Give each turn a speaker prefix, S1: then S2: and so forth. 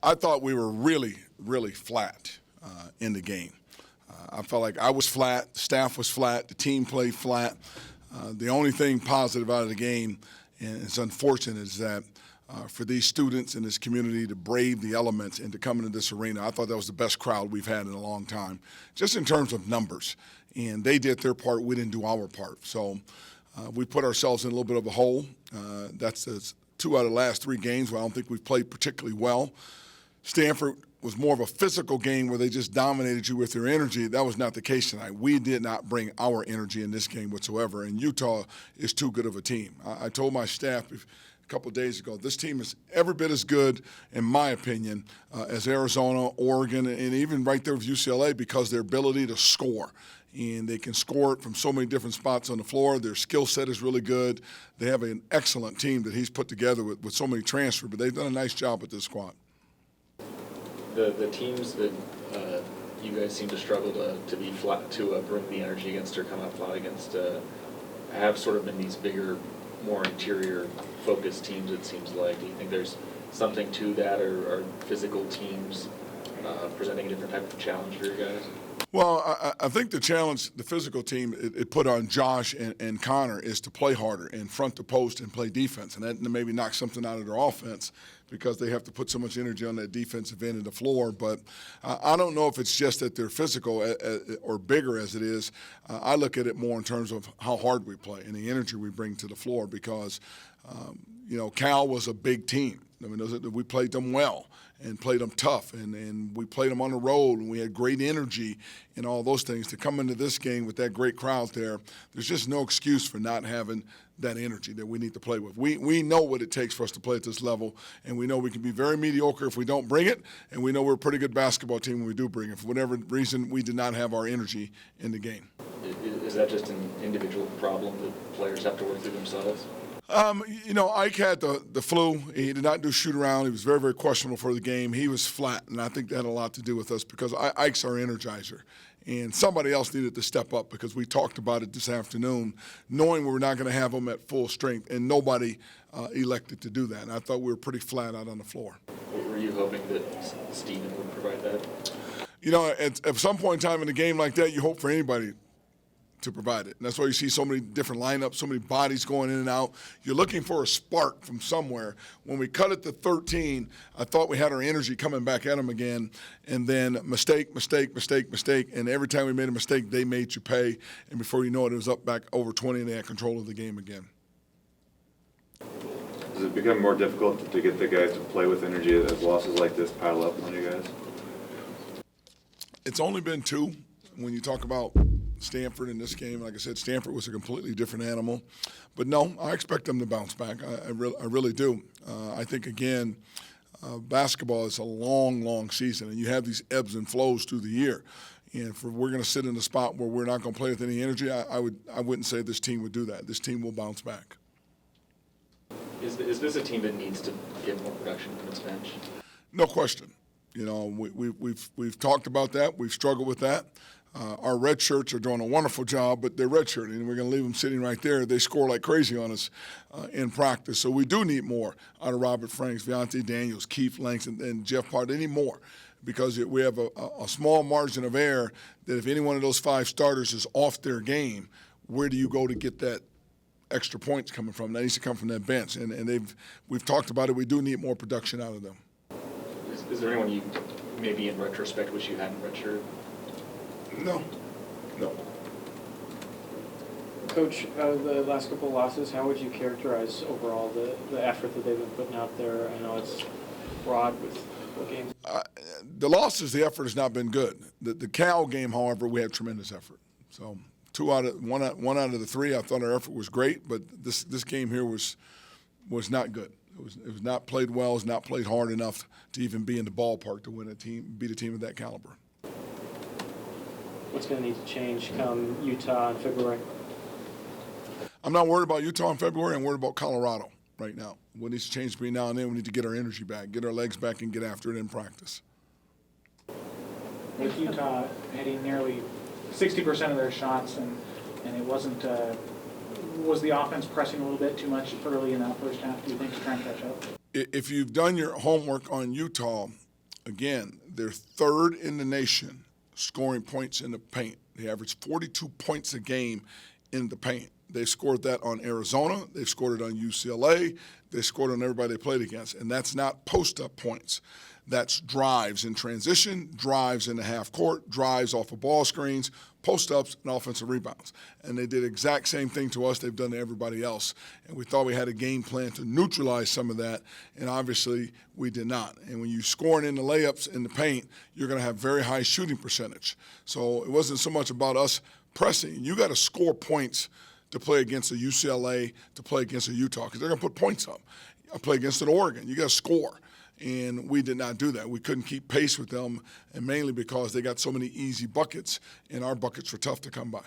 S1: I thought we were really, really flat in the game. I felt like I was flat, the staff was flat, the team played flat. The only thing positive out of the game, and it's unfortunate, is that for these students in this community to brave the elements and to come into this arena, I thought that was the best crowd we've had in a long time, just in terms of numbers. And they did their part, we didn't do our part. So we put ourselves in a little bit of a hole. That's 2 out of the last 3 games where I don't think we've played particularly well. Stanford was more of a physical game where they just dominated you with their energy. That was not the case tonight. We did not bring our energy in this game whatsoever, and Utah is too good of a team. I told my staff a couple of days ago, this team is every bit as good, in my opinion, as Arizona, Oregon, and even right there with UCLA because their ability to score. And they can score it from so many different spots on the floor. Their skill set is really good. They have an excellent team that he's put together with so many transfers, but they've done a nice job with this squad.
S2: The teams that you guys seem to struggle to be flat, to bring the energy against or come out flat against have sort of been these bigger, more interior focused teams, it seems like. Do you think there's something to that, or are physical teams presenting a different type of challenge for you guys?
S1: Well, I think the challenge the physical team it put on Josh and Connor is to play harder and front the post and play defense, and that maybe knock something out of their offense because they have to put so much energy on that defensive end of the floor. But I don't know if it's just that they're physical or bigger as it is. I look at it more in terms of how hard we play and the energy we bring to the floor because, Cal was a big team. I mean, we played them well and played them tough, and we played them on the road, and we had great energy and all those things. To come into this game with that great crowd there, there's just no excuse for not having that energy that we need to play with. We know what it takes for us to play at this level, and we know we can be very mediocre if we don't bring it, and we know we're a pretty good basketball team when we do bring it. For whatever reason, we did not have our energy in the game.
S2: Is that just an individual problem that players have to work through themselves?
S1: Ike had the flu. He did not do shoot around. He was very, very questionable for the game. He was flat, and I think that had a lot to do with us because Ike's our energizer. And somebody else needed to step up because we talked about it this afternoon, knowing we were not going to have him at full strength, and nobody elected to do that. And I thought we were pretty flat out on the floor.
S2: Were you hoping that Steven would provide that?
S1: At some point in time in a game like that, you hope for anybody to provide it. And that's why you see so many different lineups, so many bodies going in and out. You're looking for a spark from somewhere. When we cut it to 13, I thought we had our energy coming back at them again, and then mistake. And every time we made a mistake, they made you pay. And before you know it was up back over 20, and they had control of the game again.
S3: Does it become more difficult to get the guys to play with energy as losses like this pile up on you guys?
S1: It's only been 2 when you talk about Stanford in this game. Like I said, Stanford was a completely different animal. But no, I expect them to bounce back. I really do. I think, again, basketball is a long, long season, and you have these ebbs and flows through the year. And if we're going to sit in a spot where we're not going to play with any energy, I wouldn't say this team would do that. This team will bounce back.
S2: Is this a team that needs to get more production from its bench?
S1: No question. We've talked about that. We've struggled with that. Our red shirts are doing a wonderful job, but they're red shirting, and we're going to leave them sitting right there. They score like crazy on us in practice. So we do need more out of Robert Franks, Viante Daniels, Keith Langston, and Jeff Part. They need more because we have a small margin of error that if any one of those 5 starters is off their game, where do you go to get that extra points coming from? That needs to come from that bench, and we've talked about it. We do need more production out of them.
S2: Is there anyone you maybe in retrospect wish you hadn't redshirted?
S1: No.
S4: Coach, the last couple of losses, how would you characterize overall the effort that they've been putting out there? I know it's broad with what games.
S1: The losses, the effort has not been good. The Cal game, however, we had tremendous effort. So one out of the 3, I thought our effort was great, but this game here was not good. It was not played well. It was not played hard enough to even be in the ballpark to beat a team of that caliber.
S4: What's going to need to change come Utah in February?
S1: I'm not worried about Utah in February. I'm worried about Colorado right now. What needs to change between now and then, we need to get our energy back, get our legs back, and get after it in practice.
S5: With Utah hitting nearly 60% of their shots, and it wasn't was the offense pressing a little bit too much early in that first half, do you think, to try and catch up?
S1: If you've done your homework on Utah, Again, they're third in the nation scoring points in the paint. They average 42 points a game in the paint. They scored that on Arizona. They've scored it on UCLA. They scored on everybody they played against. And that's not post-up points. That's drives in transition, drives in the half court, drives off of ball screens, post-ups, and offensive rebounds. And they did the exact same thing to us they've done to everybody else. And we thought we had a game plan to neutralize some of that, and obviously we did not. And when you're scoring in the layups in the paint, you're going to have very high shooting percentage. So it wasn't so much about us pressing. You got to score points to play against a UCLA, to play against a Utah, because they're going to put points up. I play against an Oregon. You got to score. And we did not do that. We couldn't keep pace with them, and mainly because they got so many easy buckets, and our buckets were tough to come by.